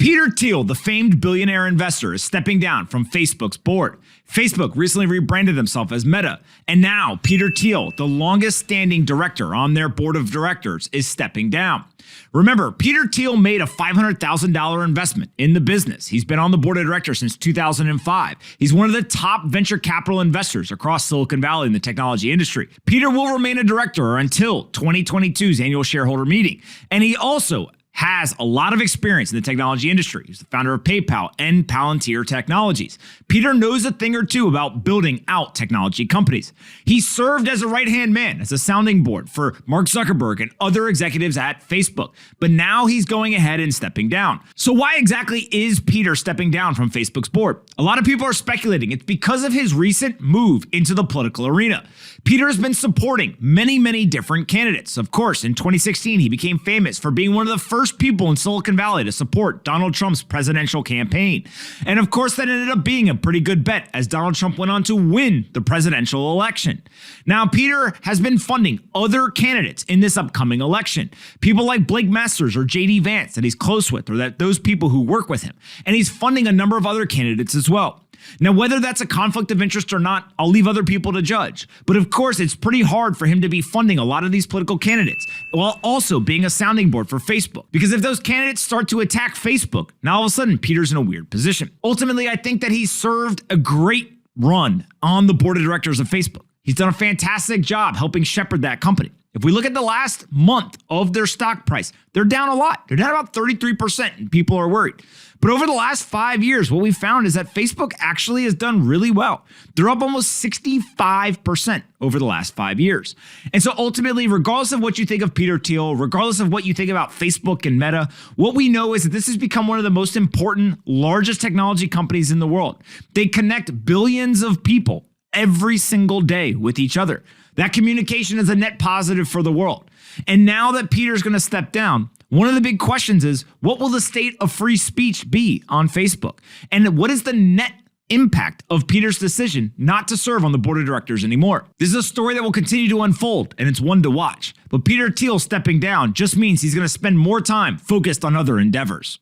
Peter Thiel, the famed billionaire investor, is stepping down from Facebook's board. Facebook recently rebranded themselves as Meta, and now Peter Thiel, the longest-standing director on their board of directors, is stepping down. Remember, Peter Thiel made a $500,000 investment in the business. He's been on the board of directors since 2005. He's one of the top venture capital investors across Silicon Valley in the technology industry. Peter will remain a director until 2022's annual shareholder meeting, and he also has a lot of experience in the technology industry. He's the founder of PayPal and Palantir Technologies. Peter knows a thing or two about building out technology companies. He served as a right-hand man, as a sounding board for Mark Zukcerberg and other executives at Facebook, but now he's going ahead and stepping down. So why exactly is Peter stepping down from Facebook's board? A lot of people are speculating it's because of his recent move into the political arena. Peter has been supporting many different candidates. Of course, in 2016, he became famous for being one of the first people in Silicon Valley to support Donald Trump's presidential campaign. And of course, that ended up being a pretty good bet as Donald Trump went on to win the presidential election. Now, Peter has been funding other candidates in this upcoming election. People like Blake Masters or J.D. Vance that he's close with, or that those people who work with him. And he's funding a number of other candidates as well. Now, whether that's a conflict of interest or not, I'll leave other people to judge. But of course, it's pretty hard for him to be funding a lot of these political candidates while also being a sounding board for Facebook. Because if those candidates start to attack Facebook, now all of a sudden, Peter's in a weird position. Ultimately, I think that he's served a great run on the board of directors of Facebook. He's done a fantastic job helping shepherd that company. If we look at the last month of their stock price, they're down a lot. They're down about 33%, and people are worried. But over the last 5 years, what we found is that Facebook actually has done really well. They're up almost 65% over the last 5 years. And so ultimately, regardless of what you think of Peter Thiel, regardless of what you think about Facebook and Meta, what we know is that this has become one of the most important, largest technology companies in the world. They connect billions of people every single day with each other. That communication is a net positive for the world. And now that Peter's going to step down, one of the big questions is, what will the state of free speech be on Facebook? And what is the net impact of Peter's decision not to serve on the board of directors anymore? This is a story that will continue to unfold, and it's one to watch. But Peter Thiel stepping down just means he's going to spend more time focused on other endeavors.